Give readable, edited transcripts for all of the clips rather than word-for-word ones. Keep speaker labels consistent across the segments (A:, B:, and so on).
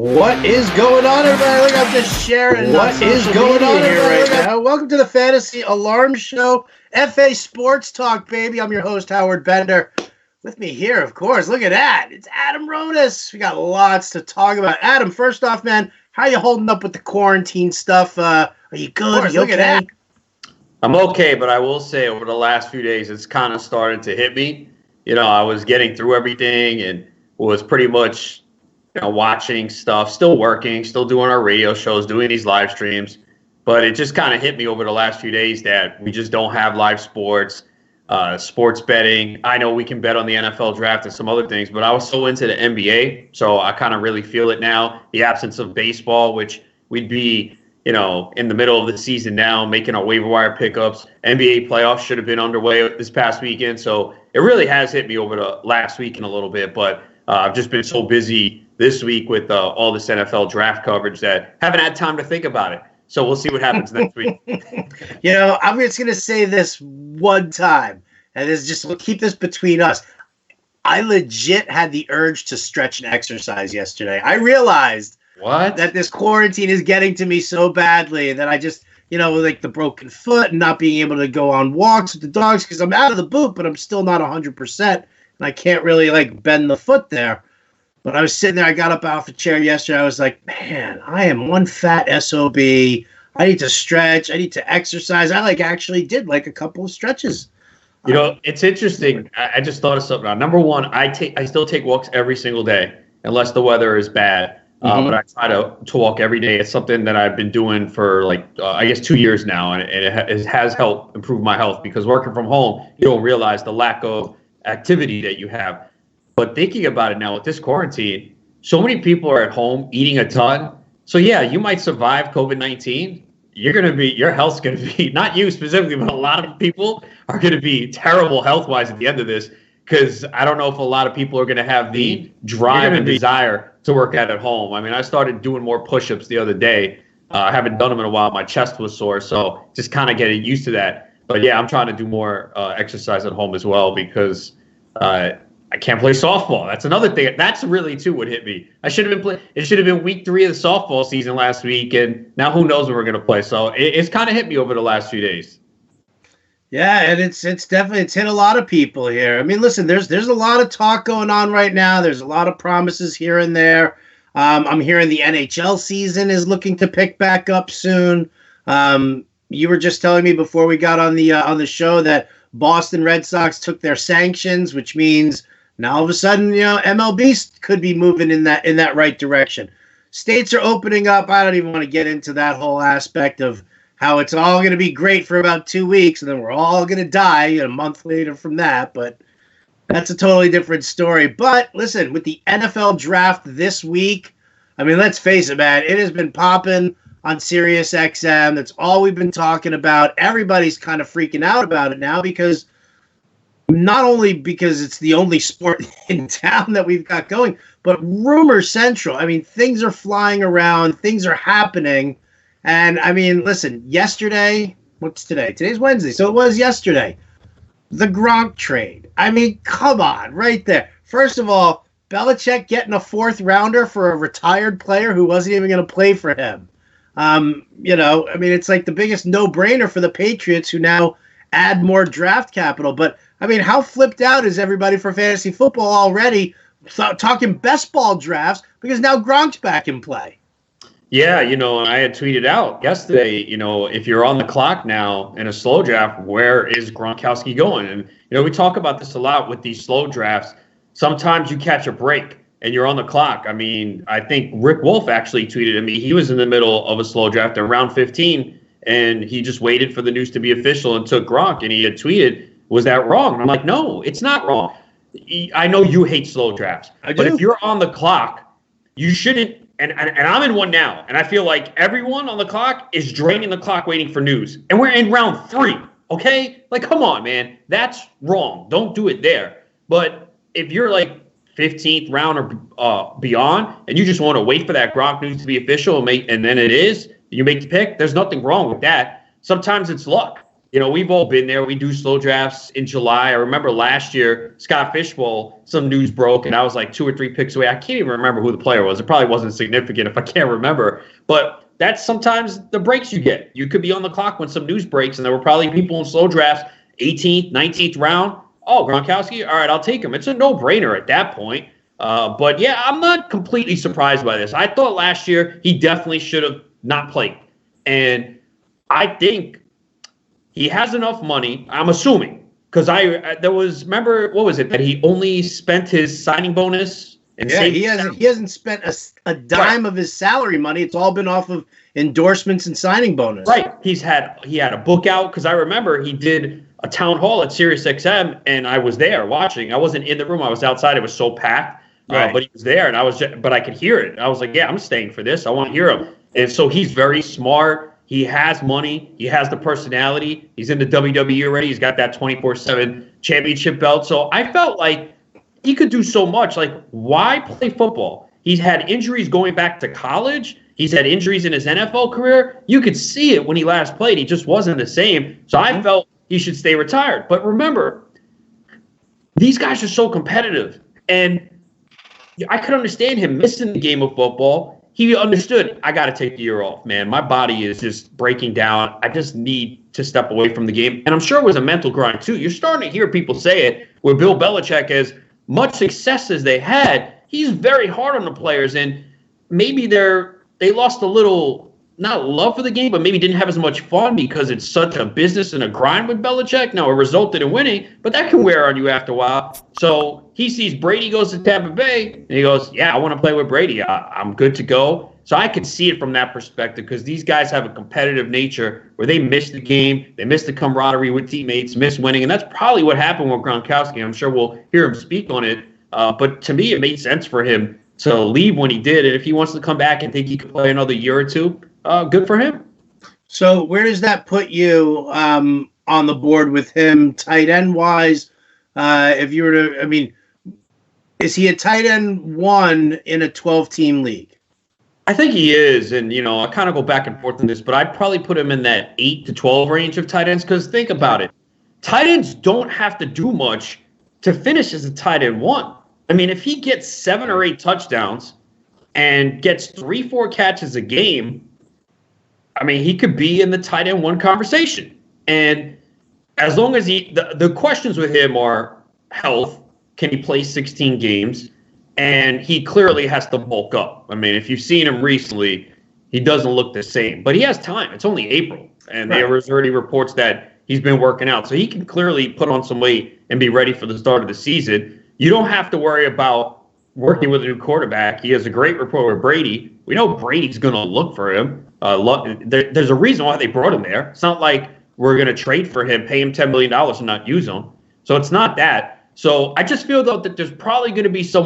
A: What is going on, everybody? Look, I'm just sharing what is going on here right now. Welcome to the Fantasy Alarm Show, FA Sports Talk, baby. I'm your host, Howard Bender. With me here, of course, look at that. It's Adam Ronis. We got lots to talk about. Adam, first off, man, how you holding up with the quarantine stuff? Are you good? Are you okay? Look at that.
B: I'm okay, but I will say over the last few days, it's kind of started to hit me. You know, I was getting through everything and was pretty much watching stuff, still working, still doing our radio shows, doing these live streams. But it just kind of hit me over the last few days that we just don't have live sports, sports betting. I know we can bet on the NFL draft and some other things, but I was so into the NBA, so I kind of really feel it now. The absence of baseball, which we'd be, in the middle of the season now, making our waiver wire pickups. NBA playoffs should have been underway this past weekend. So it really has hit me over the last week and a little bit, but I've just been so busy this week with all this NFL draft coverage that haven't had time to think about it. So we'll see what happens next week.
A: I'm just going to say this one time, and we'll keep this between us. I legit had the urge to stretch and exercise yesterday. I realized that this quarantine is getting to me so badly that I just, like the broken foot and not being able to go on walks with the dogs because I'm out of the boot, but I'm still not 100%, and I can't really bend the foot there. But I was sitting there, I got up off the chair yesterday. I was like, man, I am one fat SOB. I need to stretch. I need to exercise. I actually did a couple of stretches.
B: It's interesting. I just thought of something now. Number one, I still take walks every single day, unless the weather is bad. But I try to walk every day. It's something that I've been doing for 2 years now. And it has helped improve my health because working from home, you don't realize the lack of activity that you have. But thinking about it now with this quarantine, so many people are at home eating a ton. So yeah, you might survive COVID-19. Your health's going to be, not you specifically, but a lot of people are going to be terrible health-wise at the end of this because I don't know if a lot of people are going to have the drive and desire to work out at home. I mean, I started doing more push-ups the other day. I haven't done them in a while. My chest was sore, so just kind of getting used to that. But yeah, I'm trying to do more exercise at home as well because I can't play softball. That's another thing. That's really too what hit me. It should have been week 3 of the softball season last week, and now who knows when we're going to play. So it's kind of hit me over the last few days.
A: Yeah, and it's definitely hit a lot of people here. I mean, listen, there's a lot of talk going on right now. There's a lot of promises here and there. I'm hearing the NHL season is looking to pick back up soon. You were just telling me before we got on the show that Boston Red Sox took their sanctions, which means now all of a sudden, MLB could be moving in that right direction. States are opening up. I don't even want to get into that whole aspect of how it's all going to be great for about 2 weeks, and then we're all going to die a month later from that. But that's a totally different story. But listen, with the NFL draft this week, I mean, let's face it, man, it has been popping on Sirius XM. That's all we've been talking about. Everybody's kind of freaking out about it now because not only because it's the only sport in town that we've got going, but rumor central. I mean, things are flying around. Things are happening. And, I mean, listen, yesterday, what's today? Today's Wednesday, so it was yesterday. The Gronk trade. I mean, come on, right there. First of all, Belichick getting a 4th rounder for a retired player who wasn't even going to play for him. I mean, it's like the biggest no-brainer for the Patriots who now add more draft capital. But, I mean, how flipped out is everybody for fantasy football already talking best ball drafts because now Gronk's back in play?
B: Yeah, and I had tweeted out yesterday, if you're on the clock now in a slow draft, where is Gronkowski going? And, we talk about this a lot with these slow drafts. Sometimes you catch a break and you're on the clock. I mean, I think Rick Wolf actually tweeted at me. He was in the middle of a slow draft at round 15, and he just waited for the news to be official and took Gronk, and he had tweeted, was that wrong? And I'm like, no, it's not wrong. I know you hate slow drafts, but if you're on the clock, you shouldn't. And I'm in one now, and I feel like everyone on the clock is draining the clock waiting for news. And we're in round 3, okay? Come on, man. That's wrong. Don't do it there. But if you're 15th round or beyond, and you just want to wait for that Gronk news to be official and then it is, you make the pick, there's nothing wrong with that. Sometimes it's luck. we've all been there. We do slow drafts in July. I remember last year, Scott Fishbowl, some news broke, and I was like 2 or 3 picks away. I can't even remember who the player was. It probably wasn't significant if I can't remember. But that's sometimes the breaks you get. You could be on the clock when some news breaks, and there were probably people in slow drafts, 18th, 19th round. Oh, Gronkowski, all right, I'll take him. It's a no-brainer at that point. But, yeah, I'm not completely surprised by this. I thought last year he definitely should have not played. And I think he has enough money, I'm assuming, because remember, what was it, that he only spent his signing bonus? And
A: he hasn't spent a dime of his salary money. It's all been off of endorsements and signing bonus.
B: Right. He had a book out, because I remember he did a town hall at SiriusXM, and I was there watching. I wasn't in the room. I was outside. It was so packed. Right. But he was there, and but I could hear it. I was like, yeah, I'm staying for this. I want to hear him. And so he's very smart. He has money. He has the personality. He's in the WWE already. He's got that 24/7 championship belt. So I felt like he could do so much. Like, why play football? He's had injuries going back to college. He's had injuries in his NFL career. You could see it when he last played. He just wasn't the same. So I felt he should stay retired. But remember, these guys are so competitive. And I could understand him missing the game of football. He understood, I got to take the year off, man. My body is just breaking down. I just need to step away from the game. And I'm sure it was a mental grind, too. You're starting to hear people say it, where Bill Belichick, as much success as they had, he's very hard on the players. And maybe they lost a little, not love for the game, but maybe didn't have as much fun because it's such a business and a grind with Belichick. Now, it resulted in winning, but that can wear on you after a while. So he sees Brady goes to Tampa Bay, and he goes, yeah, I want to play with Brady. I'm good to go. So I could see it from that perspective, because these guys have a competitive nature where they miss the game, they miss the camaraderie with teammates, miss winning, and that's probably what happened with Gronkowski. I'm sure we'll hear him speak on it. But to me, it made sense for him to leave when he did, and if he wants to come back and think he could play another year or two, good for him.
A: So where does that put you on the board with him, tight end wise? If you were to, is he a tight end 1 in a 12-team league?
B: I think he is, and I kind of go back and forth on this, but I'd probably put him in that 8 to 12 range of tight ends, because think about it. Tight ends don't have to do much to finish as a tight end 1. If he gets 7 or 8 touchdowns and gets 3-4 catches a game, he could be in the tight end 1 conversation. And as long as the questions with him are health, can he play 16 games? And he clearly has to bulk up. If you've seen him recently, he doesn't look the same. But he has time. It's only April. And there was already reports that he's been working out. So he can clearly put on some weight and be ready for the start of the season. You don't have to worry about working with a new quarterback. He has a great rapport with Brady. We know Brady's going to look for him. There's a reason why they brought him there. It's not like we're going to trade for him, pay him $10 million and not use him. So it's not that. So I just feel, though, that there's probably going to be 2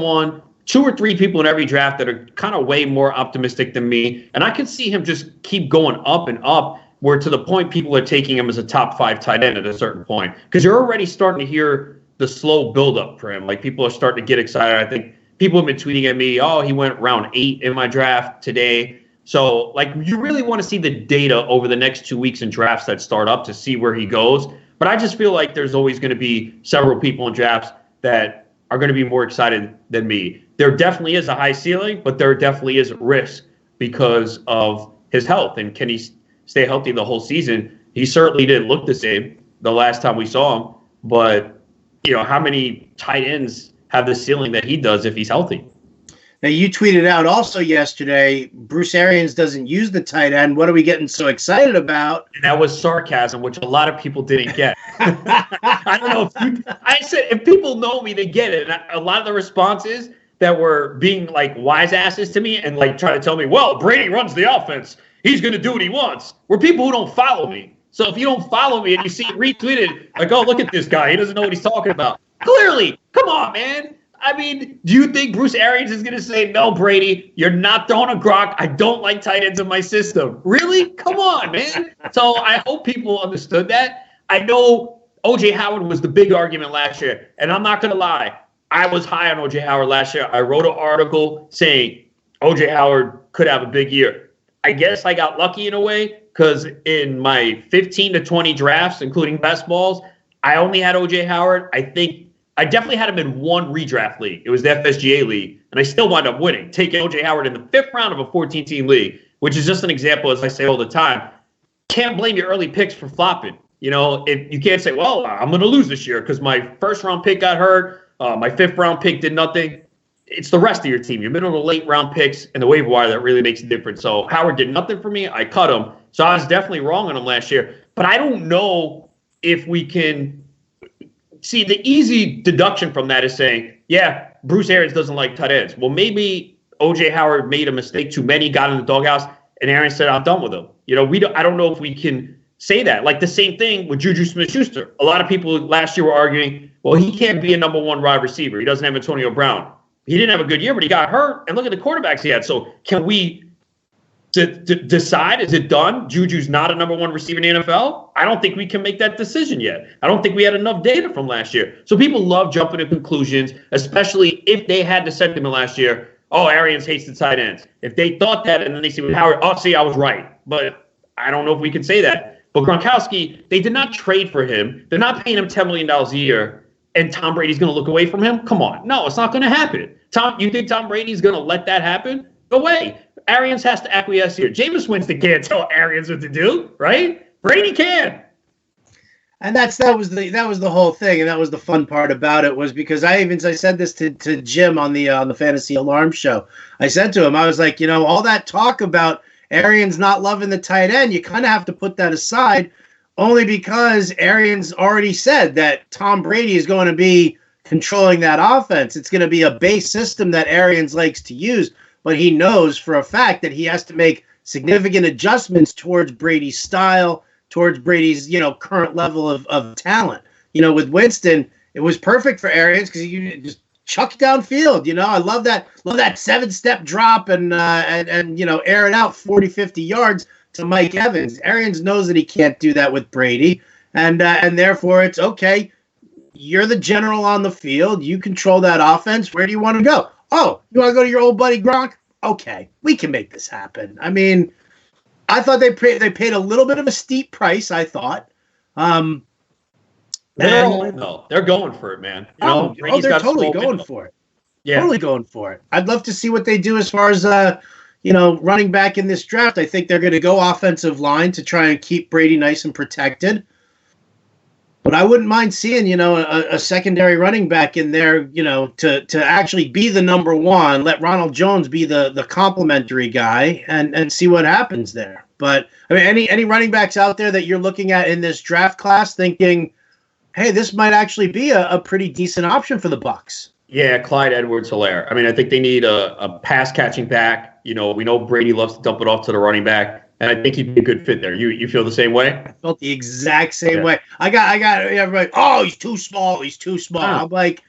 B: or 3 people in every draft that are kind of way more optimistic than me. And I can see him just keep going up and up, where to the point people are taking him as a top 5 tight end at a certain point. Because you're already starting to hear the slow buildup for him. Like, people are starting to get excited. I think people have been tweeting at me, oh, he went round 8 in my draft today. So, you really want to see the data over the next 2 weeks in drafts that start up to see where he goes. But I just feel like there's always going to be several people in drafts that are going to be more excited than me. There definitely is a high ceiling, but there definitely is risk because of his health. And can he stay healthy the whole season? He certainly didn't look the same the last time we saw him. But, how many tight ends have the ceiling that he does if he's healthy?
A: Now, you tweeted out also yesterday, Bruce Arians doesn't use the tight end. What are we getting so excited about?
B: And that was sarcasm, which a lot of people didn't get. I don't know I said, if people know me, they get it. And a lot of the responses that were being wise asses to me and trying to tell me, well, Brady runs the offense, he's going to do what he wants, were people who don't follow me. So if you don't follow me and you see it retweeted, oh, look at this guy, he doesn't know what he's talking about. Clearly, come on, man. Do you think Bruce Arians is going to say, no, Brady, you're not throwing a Gronk. I don't like tight ends in my system. Really? Come on, man. So I hope people understood that. I know O.J. Howard was the big argument last year, and I'm not going to lie. I was high on O.J. Howard last year. I wrote an article saying O.J. Howard could have a big year. I guess I got lucky in a way, because in my 15 to 20 drafts, including best balls, I only had OJ Howard. I think I definitely had him in one redraft league. It was the FSGA league, and I still wound up winning, taking OJ Howard in the 5th round of a 14-team league, which is just an example, as I say all the time. Can't blame your early picks for flopping. If you can't say, well, I'm going to lose this year because my 1st-round pick got hurt, my 5th-round pick did nothing. It's the rest of your team. Your middle to late round picks and the waiver wire that really makes a difference. So Howard did nothing for me. I cut him. So I was definitely wrong on him last year. But I don't know if we can see the easy deduction from that is saying, yeah, Bruce Arians doesn't like tight ends. Well, maybe OJ Howard made a mistake too many, got in the doghouse, and Arians said, I'm done with him. I don't know if we can say that. Like the same thing with Juju Smith-Schuster. A lot of people last year were arguing, well, he can't be a number 1 wide receiver. He doesn't have Antonio Brown. He didn't have a good year, but he got hurt. And look at the quarterbacks he had. So can we decide, is it done? Juju's not a number 1 receiver in the NFL? I don't think we can make that decision yet. I don't think we had enough data from last year. So people love jumping to conclusions, especially if they had the sentiment last year, oh, Arians hates the tight ends. If they thought that and then they see with Howard, oh, see, I was right. But I don't know if we can say that. But Gronkowski, they did not trade for him. They're not paying him $10 million a year. And Tom Brady's going to look away from him? Come on. No, it's not going to happen. You think Tom Brady's going to let that happen? No way. Arians has to acquiesce here. Jameis Winston can't tell Arians what to do, right? Brady can.
A: And that was the whole thing, and that was the fun part about it, was because I said this to Jim on the Fantasy Alarm show. I said to him, I was like, all that talk about Arians not loving the tight end, you kind of have to put that aside, only because Arians already said that Tom Brady is going to be controlling that offense. It's going to be a base system that Arians likes to use, but he knows for a fact that he has to make significant adjustments towards Brady's style, towards Brady's, current level of talent. With Winston, it was perfect for Arians because you just chuck it downfield. I love that 7-step drop and air it out 40, 50 yards to Mike Evans. Arians knows that he can't do that with Brady, and therefore it's okay. You're the general on the field. You control that offense. Where do you want to go? Oh, you want to go to your old buddy Gronk? Okay, we can make this happen. I mean, I thought they paid a little bit of a steep price, I thought.
B: They're going for it, man.
A: They're totally going for it. Yeah. Totally going for it. I'd love to see what they do as far as running back in this draft. I think they're going to go offensive line to try and keep Brady nice and protected. But I wouldn't mind seeing, a secondary running back in there, to actually be the number 1, let Ronald Jones be the complimentary guy and see what happens there. But I mean, any running backs out there that you're looking at in this draft class thinking, hey, this might actually be a pretty decent option for the Bucs?
B: Yeah, Clyde Edwards-Helaire. I mean, I think they need a pass catching back. We know Brady loves to dump it off to the running back. And I think he'd be a good fit there. You feel the same way?
A: I felt the exact same way. I got everybody, oh, he's too small. I'm like,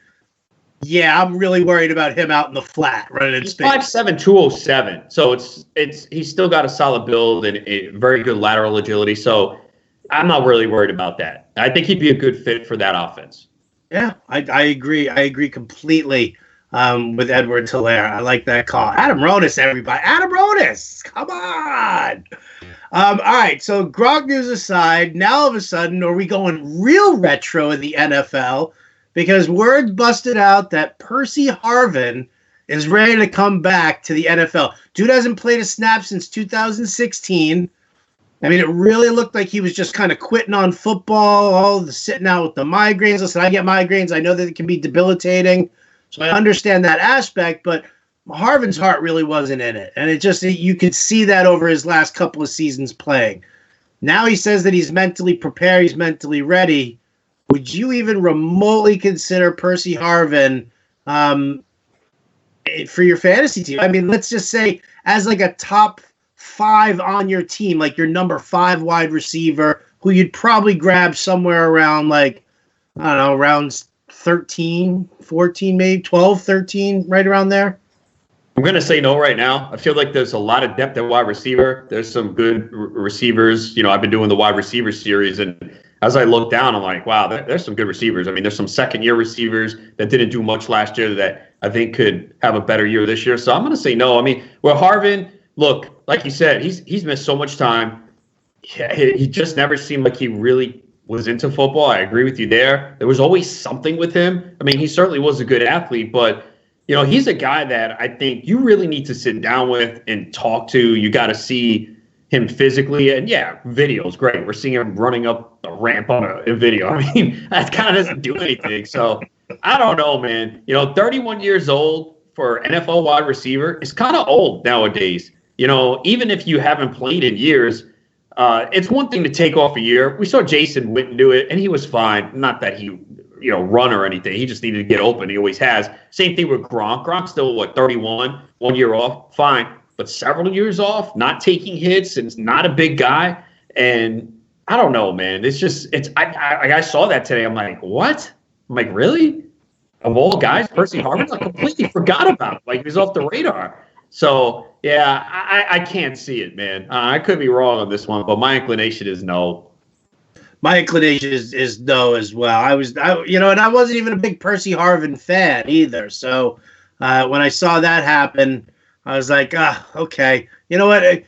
A: yeah, I'm really worried about him out in the flat running in space.
B: 5'7", 207. So he's still got a solid build and a very good lateral agility. So I'm not really worried about that. I think he'd be a good fit for that offense.
A: Yeah, I agree. I agree completely with Edwards-Helaire. I like that call. Adam Ronis, everybody. Adam Ronis! Come on! All right, so Gronk news aside, now all of a sudden, are we going real retro in the NFL? Because word busted out that Percy Harvin is ready to come back to the NFL. Dude hasn't played a snap since 2016. I mean, it really looked like he was just kind of quitting on football, all the sitting out with the migraines. Listen, I get migraines. I know that it can be debilitating. So I understand that aspect, but Harvin's heart really wasn't in it. And you could see that over his last couple of seasons playing. Now he says that he's mentally prepared, he's mentally ready. Would you even remotely consider Percy Harvin for your fantasy team? I mean, let's just say as like a top 5 on your team, like your number 5 wide receiver, who you'd probably grab somewhere around around 13, 14, maybe 12, 13, right around there?
B: I'm going to say no right now. I feel like there's a lot of depth at wide receiver. There's some good receivers. I've been doing the wide receiver series, and as I look down, I'm like, wow, there's some good receivers. I mean, there's some second-year receivers that didn't do much last year that I think could have a better year this year. So I'm going to say no. I mean, Harvin, look, like you said, he's missed so much time. Yeah, he just never seemed like he really was into football. I agree with you there. There was always something with him. I mean, he certainly was a good athlete, but he's a guy that I think you really need to sit down with and talk to. You got to see him physically, and yeah, video's great. We're seeing him running up a ramp on a video. I mean, that kind of doesn't do anything. So I don't know, man. 31 years old for NFL wide receiver is kind of old nowadays. Even if you haven't played in years. It's one thing to take off a year. We saw Jason Witten do it, and he was fine. Not that he, run or anything. He just needed to get open. He always has. Same thing with Gronk. Gronk's still, 31, 1 year off. Fine. But several years off, not taking hits, and not a big guy. And I don't know, man. I saw that today. I'm like, what? I'm like, really? Of all guys, Percy Harvin, I completely forgot about him. Like, he was off the radar. So, yeah, I can't see it, man. I could be wrong on this one, but my inclination is no.
A: My inclination is no as well. And I wasn't even a big Percy Harvin fan either. So when I saw that happen, I was like, okay. You know what?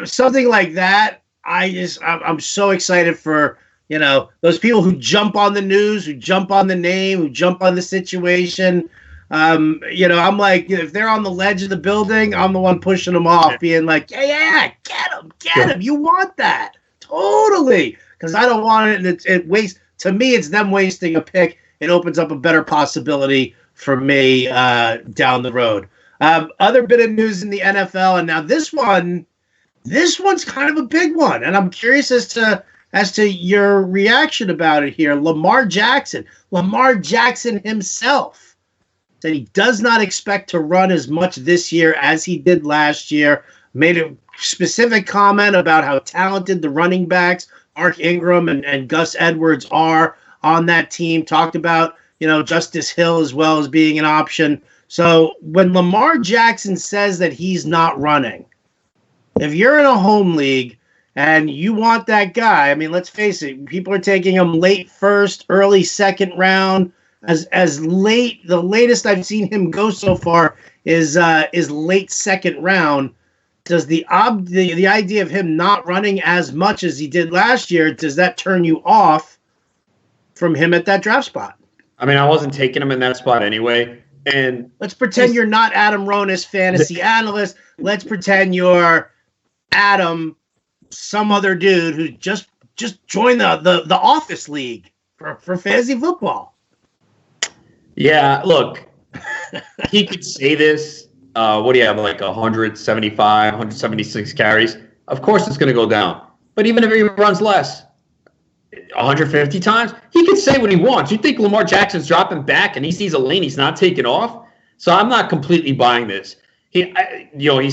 A: Something like that, I'm so excited for, those people who jump on the news, who jump on the name, who jump on the situation. I'm like, if they're on the ledge of the building, I'm the one pushing them off, being like, yeah, get him. You want that. Totally. Because I don't want it. And it wastes, to me, it's them wasting a pick. It opens up a better possibility for me down the road. Other bit of news in the NFL, and now this one's kind of a big one. And I'm curious as to your reaction about it here. Lamar Jackson himself said he does not expect to run as much this year as he did last year. Made a specific comment about how talented the running backs, Mark Ingram and Gus Edwards, are on that team. Talked about, Justice Hill as well as being an option. So when Lamar Jackson says that he's not running, if you're in a home league and you want that guy, I mean, let's face it, people are taking him late first, early second round. As late, the latest I've seen him go so far is late second round. Does the idea of him not running as much as he did last year, does that turn you off from him at that draft spot?
B: I mean, I wasn't taking him in that spot anyway. And
A: let's pretend you're not Adam Ronis, fantasy analyst. Let's pretend you're Adam, some other dude who just joined the office league for fantasy football.
B: Yeah, look, he could say this. What do you have, like 175, 176 carries? Of course it's going to go down. But even if he runs less, 150 times, he could say what he wants. You think Lamar Jackson's dropping back and he sees a lane he's not taking off? So I'm not completely buying this. He's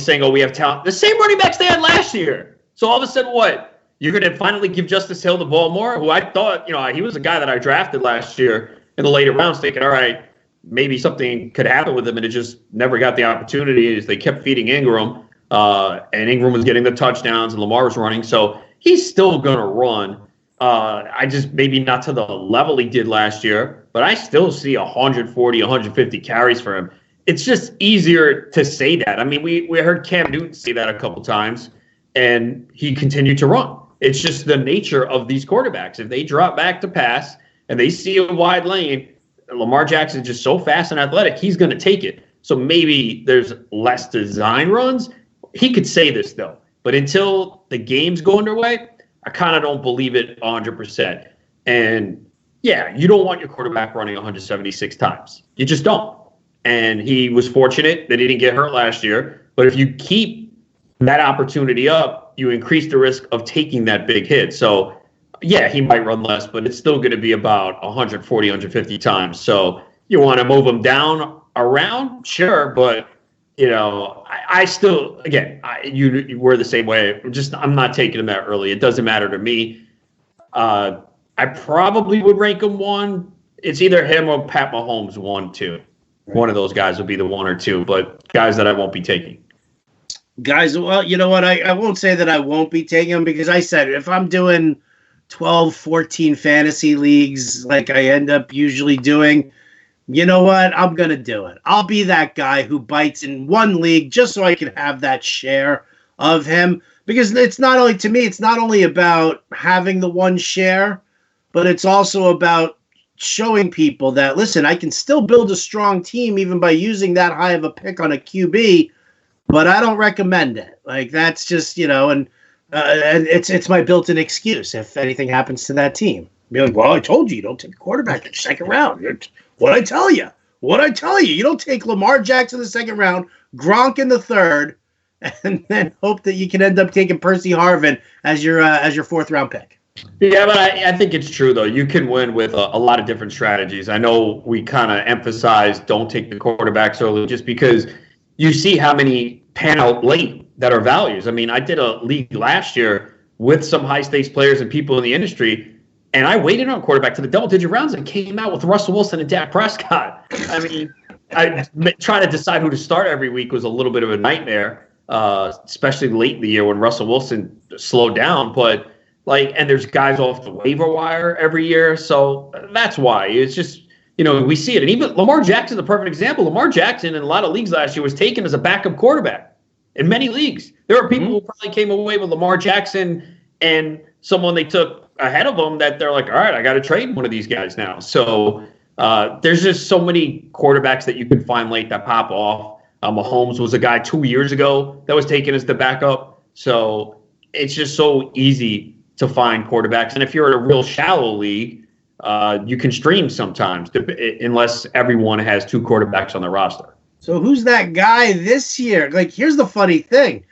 B: saying, we have talent. The same running backs they had last year. So all of a sudden, what? You're going to finally give Justice Hill the ball more? Who I thought, he was a guy that I drafted last year in the later rounds, thinking, all right, maybe something could happen with him, and it just never got the opportunity as they kept feeding Ingram, and Ingram was getting the touchdowns and Lamar was running. So he's still going to run. I just maybe not to the level he did last year, but I still see 140, 150 carries for him. It's just easier to say that. I mean, we heard Cam Newton say that a couple times, and he continued to run. It's just the nature of these quarterbacks. If they drop back to pass and they see a wide lane, Lamar Jackson is just so fast and athletic, he's going to take it. So maybe there's less design runs. He could say this, though. But until the game's go underway, I kind of don't believe it 100%. And, yeah, you don't want your quarterback running 176 times. You just don't. And he was fortunate that he didn't get hurt last year. But if you keep that opportunity up, you increase the risk of taking that big hit. So, yeah, he might run less, but it's still going to be about 140, 150 times. So you want to move him down around? Sure, but, I still, again, we're the same way. I'm not taking him that early. It doesn't matter to me. I probably would rank him one. It's either him or Pat Mahomes 1, 2. One of those guys will be the 1 or 2, but guys that I won't be taking.
A: Guys, well, you know what? I won't say that I won't be taking them, because I said if I'm doing 12, 14 fantasy leagues like I end up usually doing, you know what? I'm going to do it. I'll be that guy who bites in one league just so I can have that share of him. Because it's not only, to me, it's not only about having the one share, but it's also about showing people that, listen, I can still build a strong team even by using that high of a pick on a QB, but I don't recommend it. Like, that's just, and it's my built-in excuse if anything happens to that team. Be like, well, I told you don't take a quarterback in the second round. What'd I tell you? You don't take Lamar Jackson in the second round, Gronk in the third, and then hope that you can end up taking Percy Harvin as your fourth round pick.
B: Yeah, but I think it's true, though. You can win with a lot of different strategies. I know we kind of emphasize don't take the quarterbacks early just because you see how many pan out late that are values. I mean, I did a league last year with some high-stakes players and people in the industry, and I waited on quarterback to the double-digit rounds and came out with Russell Wilson and Dak Prescott. I mean, trying to decide who to start every week was a little bit of a nightmare, especially late in the year when Russell Wilson slowed down. But and there's guys off the waiver wire every year, so that's why. It's just, we see it. And even Lamar Jackson's a perfect example. Lamar Jackson in a lot of leagues last year was taken as a backup quarterback in many leagues. There are people who probably came away with Lamar Jackson and someone they took ahead of them that they're like, all right, I got to trade one of these guys now. So there's just so many quarterbacks that you can find late that pop off. Mahomes was a guy 2 years ago that was taken as the backup. So it's just so easy to find quarterbacks. And if you're in a real shallow league, you can stream sometimes, unless everyone has two quarterbacks on their roster.
A: So who's that guy this year? Like, here's the funny thing,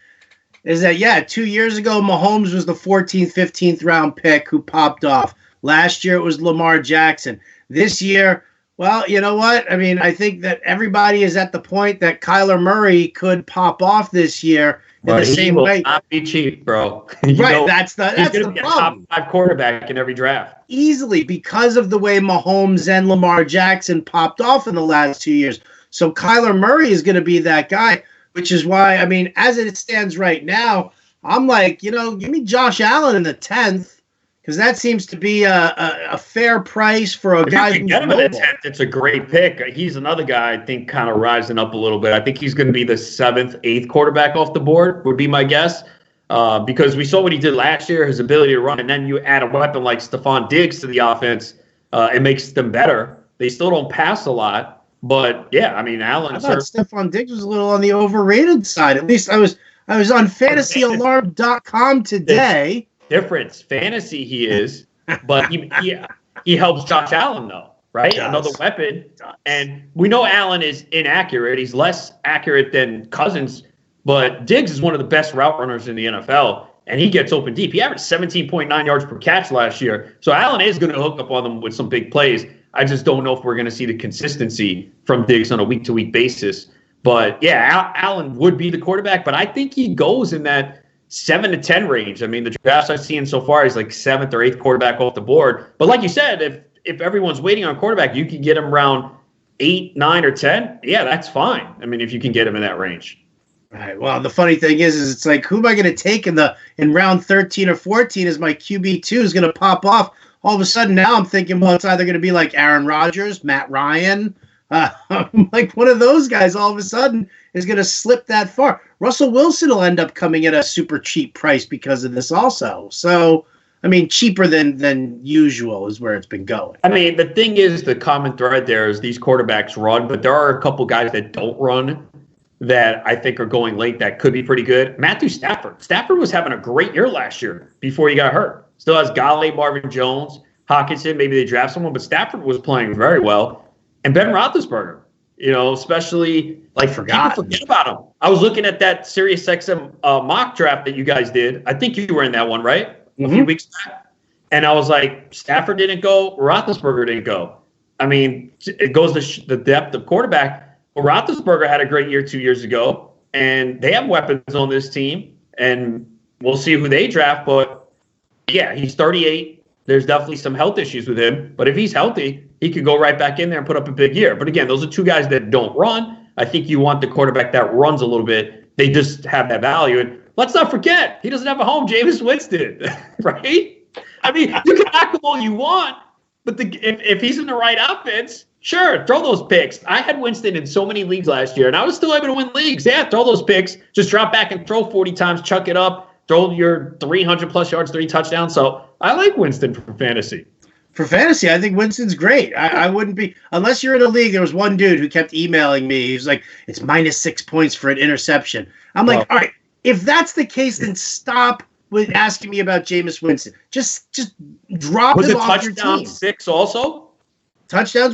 A: is that, 2 years ago, Mahomes was the 14th, 15th round pick who popped off. Last year, it was Lamar Jackson. This year, well, you know what? I mean, I think that everybody is at the point that Kyler Murray could pop off this year. In the same way,
B: not be cheap, bro.
A: Right, that's the
B: problem. A top 5 quarterback in every draft,
A: easily, because of the way Mahomes and Lamar Jackson popped off in the last 2 years. So Kyler Murray is going to be that guy, which is why, I mean, as it stands right now, I'm like, give me Josh Allen in the 10th, because that seems to be a fair price for a guy who's
B: get him in the 10th. It's a great pick. He's another guy I think kind of rising up a little bit. I think he's going to be the 7th, 8th quarterback off the board, would be my guess, because we saw what he did last year, his ability to run, and then you add a weapon like Stephon Diggs to the offense, it makes them better. They still don't pass a lot, but yeah, I mean, Allen.
A: I thought Stephon Diggs was a little on the overrated side. At least I was on fantasyalarm.com today.
B: Difference. Fantasy he is, but he helps Josh Allen, though, right? Another weapon. And we know Allen is inaccurate. He's less accurate than Cousins, but Diggs is one of the best route runners in the NFL, and he gets open deep. He averaged 17.9 yards per catch last year. So Allen is going to hook up on them with some big plays. I just don't know if we're going to see the consistency from Diggs on a week-to-week basis. But, yeah, Allen would be the quarterback, but I think he goes in that 7 to 10 range. I mean, the drafts I've seen so far is like 7th or 8th quarterback off the board. But like you said, if everyone's waiting on quarterback, you can get him around 8, 9, or 10. Yeah, that's fine. I mean, if you can get him in that range.
A: Right. Well, the funny thing is it's like, who am I going to take in round 13 or 14 as my QB2 is going to pop off? All of a sudden now I'm thinking, well, it's either going to be like Aaron Rodgers, Matt Ryan, like one of those guys all of a sudden is going to slip that far. Russell Wilson will end up coming at a super cheap price because of this also. So, I mean, cheaper than usual is where it's been going.
B: I mean, the thing is, the common thread there is these quarterbacks run, but there are a couple guys that don't run that I think are going late that could be pretty good. Matthew Stafford. Stafford was having a great year last year before he got hurt. Still has Galle, Marvin Jones, Hockenson. Maybe they draft someone, but Stafford was playing very well. And Ben Roethlisberger, especially people forget about him. I was looking at that SiriusXM mock draft that you guys did. I think you were in that one, right? A few weeks back. And I was like, Stafford didn't go, Roethlisberger didn't go. I mean, it goes to the depth of quarterback. Well, Roethlisberger had a great year 2 years ago, and they have weapons on this team, and we'll see who they draft. But, yeah, he's 38. There's definitely some health issues with him. But if he's healthy, he could go right back in there and put up a big year. But, again, those are two guys that don't run. I think you want the quarterback that runs a little bit. They just have that value. And let's not forget, he doesn't have a home. Jameis Winston, right? I mean, you can knock him all you want, but if he's in the right offense, sure, throw those picks. I had Winston in so many leagues last year, and I was still able to win leagues. Yeah, throw those picks. Just drop back and throw 40 times, chuck it up. throw your 300 plus yards, 3 touchdowns. So I like Winston for fantasy.
A: For fantasy, I think Winston's great. I wouldn't be, unless you're in a league. There was one dude who kept emailing me. He was like, it's -6 points for an interception. I'm like, all right, if that's the case, then stop with asking me about Jameis Winston. Just drop him off your team.
B: Was it touchdown 6 also?
A: Touchdowns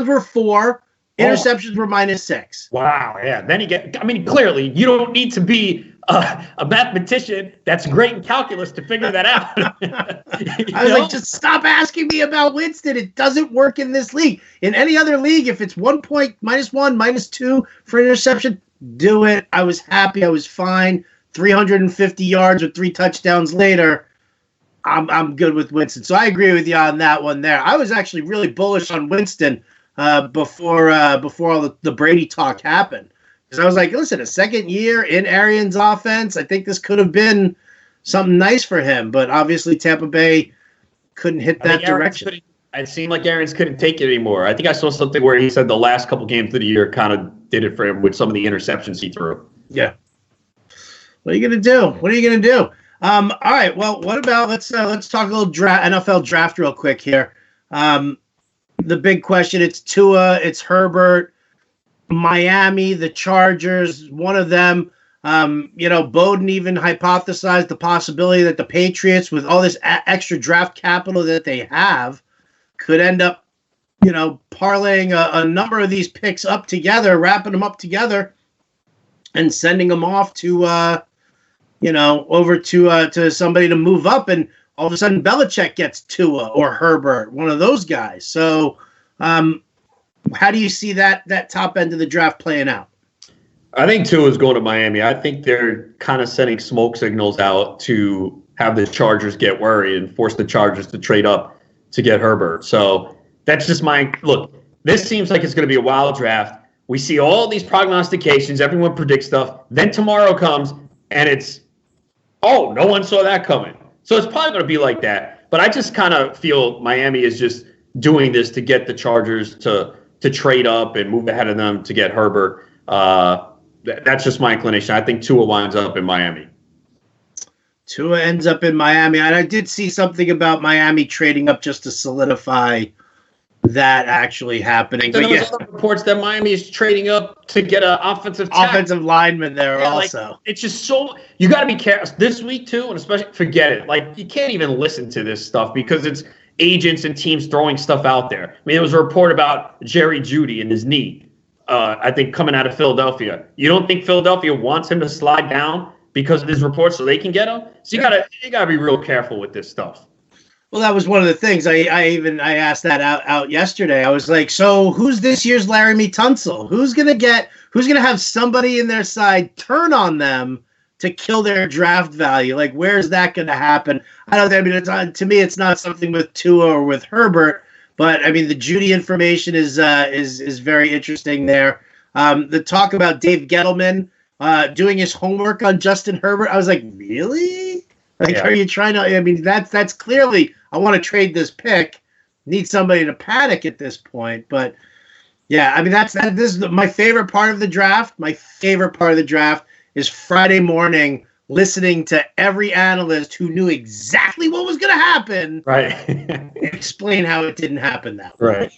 A: were 4. Interceptions were -6.
B: Wow, yeah. Then clearly, you don't need to be a mathematician that's great in calculus to figure that out.
A: I was like, just stop asking me about Winston. It doesn't work in this league. In any other league, if it's 1 point, -1, -2 for interception, do it. I was happy. I was fine. 350 yards with 3 touchdowns later. I'm good with Winston. So I agree with you on that one there. I was actually really bullish on Winston before all the Brady talk happened. Because I was like, listen, a second year in Arians' offense, I think this could have been something nice for him. But obviously Tampa Bay couldn't hit that direction.
B: It seemed like Arians couldn't take it anymore. I think I saw something where he said the last couple games of the year kind of did it for him with some of the interceptions he threw.
A: Yeah. What are you going to do? What are you going to do? All right. Well, what about let's talk a little NFL draft real quick here. The big question, it's Tua, it's Herbert, Miami, the Chargers, one of them. Bowden even hypothesized the possibility that the Patriots, with all this extra draft capital that they have, could end up, parlaying a number of these picks up together, wrapping them up together, and sending them off to, over to somebody to move up, and all of a sudden Belichick gets Tua or Herbert, one of those guys. So, how do you see that top end of the draft playing out?
B: I think Tua is going to Miami. I think they're kind of sending smoke signals out to have the Chargers get worried and force the Chargers to trade up to get Herbert. So that's just my look. This seems like it's going to be a wild draft. We see all these prognostications. Everyone predicts stuff. Then tomorrow comes and it's, oh, no one saw that coming. So it's probably going to be like that. But I just kind of feel Miami is just doing this to get the Chargers to trade up and move ahead of them to get Herbert. That's just my inclination. I think Tua winds up in Miami.
A: Tua ends up in Miami. And I did see something about Miami trading up just to solidify that actually happening.
B: So there was other reports that Miami is trading up to get an offensive
A: lineman there also.
B: Like, it's just so – you got to be careful. This week, too, and especially – forget it. Like, you can't even listen to this stuff because it's agents and teams throwing stuff out there. I mean, there was a report about Jerry Jeudy and his knee. I think coming out of Philadelphia. You don't think Philadelphia wants him to slide down because of his reports so they can get him? So you gotta be real careful with this stuff.
A: Well, that was one of the things I asked that out yesterday. I was like, so who's this year's Laramie Tunsil? Who's gonna have somebody in their side turn on them to kill their draft value? Like, where's that gonna happen? To me, it's not something with Tua or with Herbert. But I mean, the Jeudy information is very interesting there. The talk about Dave Gettleman doing his homework on Justin Herbert, I was like, really? Like, Are you trying to? I mean, that's clearly, I want to trade this pick. Need somebody to panic at this point. But yeah, I mean, this is my favorite part of the draft. My favorite part of the draft is Friday morning, listening to every analyst who knew exactly what was going to happen,
B: right?
A: Explain how it didn't happen that way.
B: Right.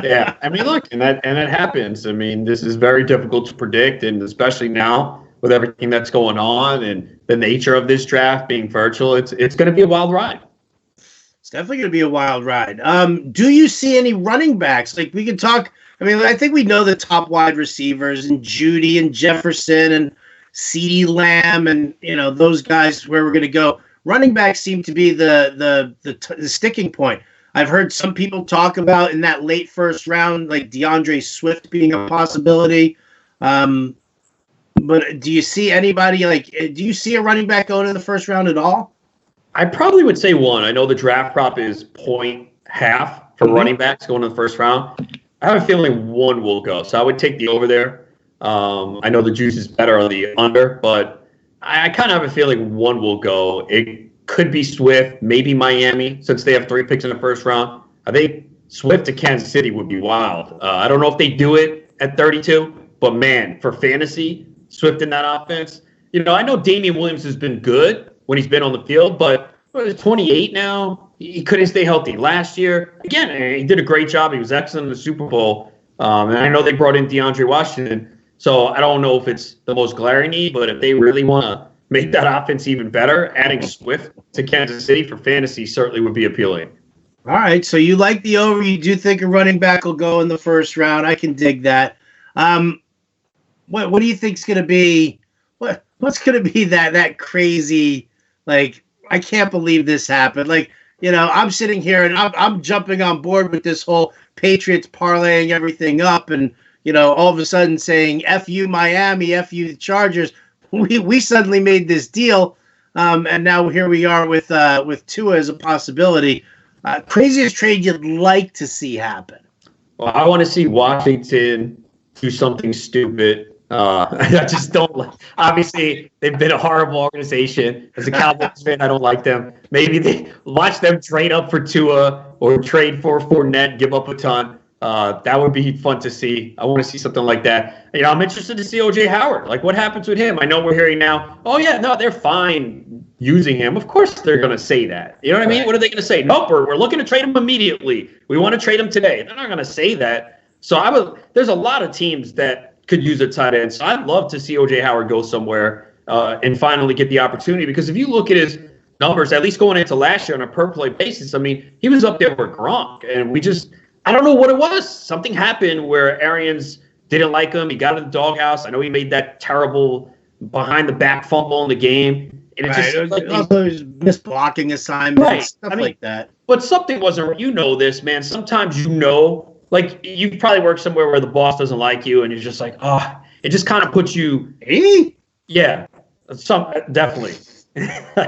B: Yeah. I mean, look, and that happens. I mean, this is very difficult to predict, and especially now with everything that's going on and the nature of this draft being virtual, it's going to be a wild ride.
A: It's definitely going to be a wild ride. Do you see any running backs? Like, we can talk. I mean, I think we know the top wide receivers and Jeudy and Jefferson and CeeDee Lamb and those guys where we're going to go. Running backs seem to be the sticking point. I've heard some people talk about in that late first round, like DeAndre Swift being a possibility. But do you see anybody do you see a running back going in the first round at all?
B: I probably would say one. I know the draft prop is 0.5 for running backs going in the first round. I have a feeling one will go. So I would take the over there. I know the juice is better on the under, but I kind of have a feeling one will go. It could be Swift, maybe Miami, since they have 3 picks in the first round. I think Swift to Kansas City would be wild. I don't know if they do it at 32, but man, for fantasy, Swift in that offense, I know Damian Williams has been good when he's been on the field, but he's 28 now. He couldn't stay healthy last year. Again, he did a great job. He was excellent in the Super Bowl. And I know they brought in DeAndre Washington. So I don't know if it's the most glaring need, but if they really want to make that offense even better, adding Swift to Kansas City for fantasy certainly would be appealing.
A: All right, so you like the over. You do think a running back will go in the first round. I can dig that. What do you think's going to be what's going to be that crazy, like, I can't believe this happened. Like, I'm sitting here and I'm jumping on board with this whole Patriots parlaying everything up and, all of a sudden saying, F you Miami, F you the Chargers. We suddenly made this deal, and now here we are with Tua as a possibility. Craziest trade you'd like to see happen?
B: Well, I want to see Washington do something stupid. I just don't like. Obviously, they've been a horrible organization. As a Cowboys fan, I don't like them. Maybe they watch them trade up for Tua or trade for Fournette, give up a ton. That would be fun to see. I want to see something like that. I'm interested to see O.J. Howard. Like, what happens with him? I know we're hearing now, oh, yeah, no, they're fine using him. Of course they're going to say that. You know what I mean? What are they going to say? Nope, we're looking to trade him immediately. We want to trade him today. They're not going to say that. So there's a lot of teams that could use a tight end. So I'd love to see O.J. Howard go somewhere and finally get the opportunity. Because if you look at his numbers, at least going into last year on a per-play basis, I mean, he was up there with Gronk. And I don't know what it was. Something happened where Arians didn't like him. He got in the doghouse. I know he made that terrible behind-the-back fumble in the game. And
A: it was missed blocking assignments, stuff like that.
B: But something wasn't right. This, man. Sometimes like, you probably work somewhere where the boss doesn't like you, and you're just like, it just kind of puts you. Yeah, definitely.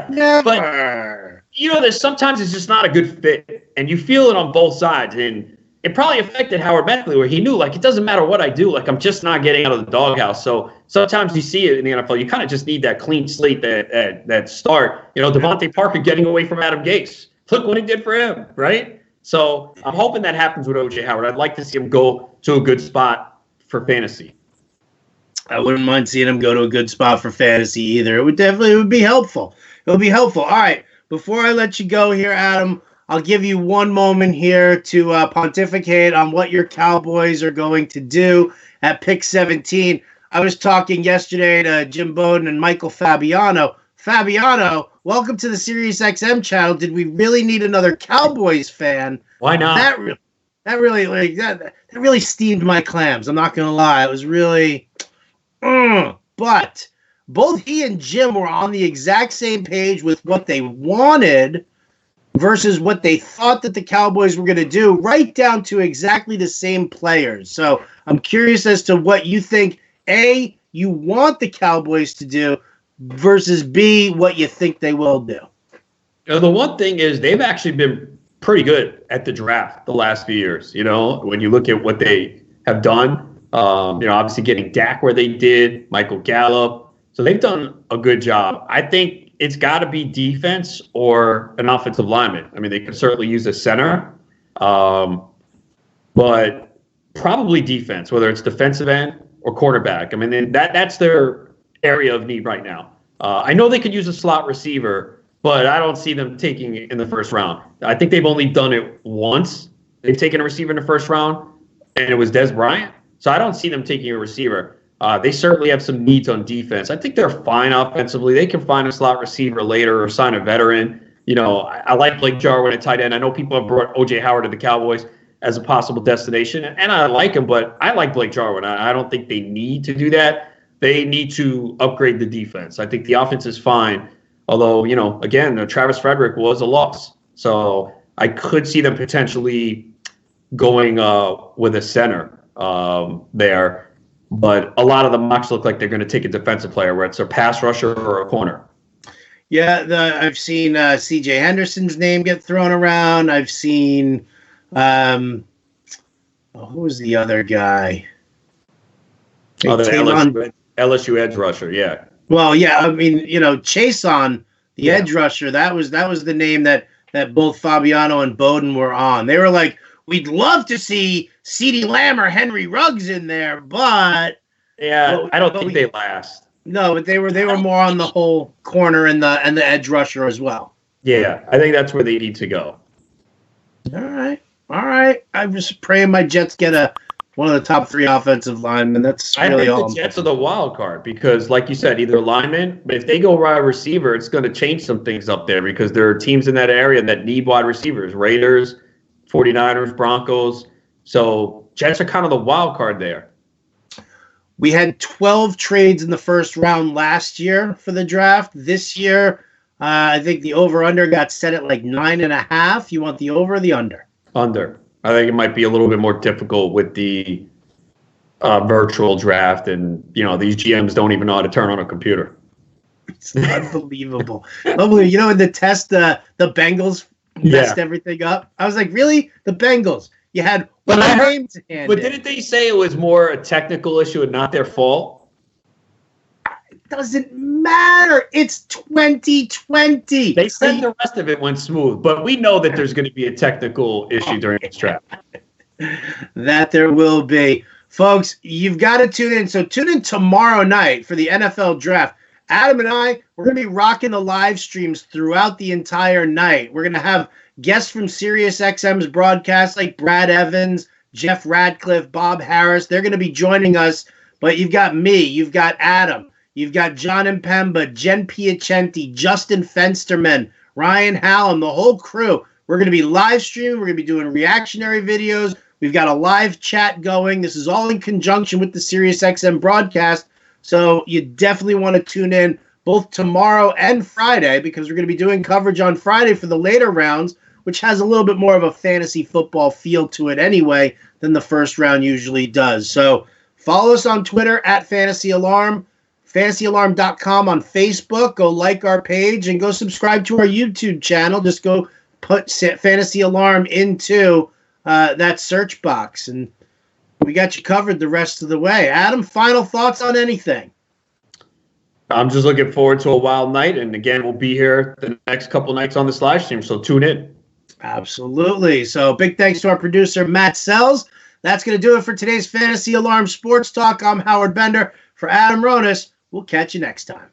A: Never.
B: But there's sometimes it's just not a good fit, and you feel it on both sides. And it probably affected Howard mentally, where he knew, like, it doesn't matter what I do, like, I'm just not getting out of the doghouse. So sometimes you see it in the NFL. You kind of just need that clean slate, that start. Devontae Parker getting away from Adam Gase. Look what he did for him, right? So I'm hoping that happens with O.J. Howard. I'd like to see him go to a good spot for fantasy.
A: I wouldn't mind seeing him go to a good spot for fantasy either. It would be helpful. It would be helpful. All right. Before I let you go here, Adam, I'll give you one moment here to pontificate on what your Cowboys are going to do at pick 17. I was talking yesterday to Jim Bowden and Michael Fabiano. Fabiano, welcome to the SiriusXM channel. Did we really need another Cowboys fan?
B: Why not?
A: That really steamed my clams. I'm not gonna lie. It was really, but both he and Jim were on the exact same page with what they wanted versus what they thought that the Cowboys were going to do, right down to exactly the same players. So I'm curious as to what you think, A, you want the Cowboys to do, versus B, what you think they will do.
B: The one thing is they've actually been pretty good at the draft the last few years. When you look at what they have done, obviously getting Dak where they did, Michael Gallup. So they've done a good job. I think it's got to be defense or an offensive lineman. I mean, they could certainly use a center, but probably defense, whether it's defensive end or quarterback. I mean, that's their area of need right now. I know they could use a slot receiver, but I don't see them taking it in the first round. I think they've only done it once. They've taken a receiver in the first round, and it was Des Bryant. So I don't see them taking a receiver. They certainly have some needs on defense. I think they're fine offensively. They can find a slot receiver later or sign a veteran. I like Blake Jarwin at tight end. I know people have brought O.J. Howard to the Cowboys as a possible destination, and I like him, but I like Blake Jarwin. I don't think they need to do that. They need to upgrade the defense. I think the offense is fine. Although, again, Travis Frederick was a loss. So I could see them potentially going with a center there. But a lot of the mocks look like they're going to take a defensive player, where it's a pass rusher or a corner.
A: Yeah, I've seen C.J. Henderson's name get thrown around. I've seen who was the other guy?
B: The LSU edge rusher, yeah.
A: Well, yeah, I mean, Chason, the edge rusher, that was the name that both Fabiano and Bowden were on. They were like, we'd love to see CeeDee Lamb or Henry Ruggs in there, but...
B: Yeah, I don't think they last.
A: No, but they were more on the whole corner and the edge rusher as well.
B: Yeah, I think that's where they need to go.
A: All right. I'm just praying my Jets get one of the top 3 offensive linemen. That's really all.
B: I think the Jets are the wild card because, like you said, either linemen. But if they go wide receiver, it's going to change some things up there because there are teams in that area that need wide receivers: Raiders, 49ers, Broncos. So Jets are kind of the wild card there.
A: We had 12 trades in the first round last year for the draft. This year, I think the over-under got set at like 9.5. You want the over or the under?
B: Under. I think it might be a little bit more difficult with the virtual draft, and these GMs don't even know how to turn on a computer.
A: It's unbelievable. Unbelievable. In the test, the Bengals messed everything up. I was like, really? The Bengals? You had one game to hand.
B: But didn't they say it was more a technical issue and not their fault?
A: It doesn't matter. It's 2020.
B: They said the rest of it went smooth, but we know that there's going to be a technical issue during this draft.
A: That there will be. Folks, you've got to tune in. So tune in tomorrow night for the NFL draft. Adam and I, we're going to be rocking the live streams throughout the entire night. We're going to have guests from SiriusXM's broadcast like Brad Evans, Jeff Radcliffe, Bob Harris. They're going to be joining us. But you've got me, you've got Adam, you've got John Impemba, Jen Piacenti, Justin Fensterman, Ryan Hallam, the whole crew. We're going to be live streaming. We're going to be doing reactionary videos. We've got a live chat going. This is all in conjunction with the SiriusXM broadcast. So you definitely want to tune in both tomorrow and Friday because we're going to be doing coverage on Friday for the later rounds, which has a little bit more of a fantasy football feel to it anyway than the first round usually does. So follow us on Twitter at Fantasy Alarm, fantasyalarm.com on Facebook. Go like our page and go subscribe to our YouTube channel. Just go put Fantasy Alarm into that search box, and we got you covered the rest of the way. Adam, final thoughts on anything?
B: I'm just looking forward to a wild night, and again, we'll be here the next couple nights on this live stream, so tune in.
A: Absolutely. So big thanks to our producer, Matt Sells. That's going to do it for today's Fantasy Alarm Sports Talk. I'm Howard Bender. For Adam Ronis, we'll catch you next time.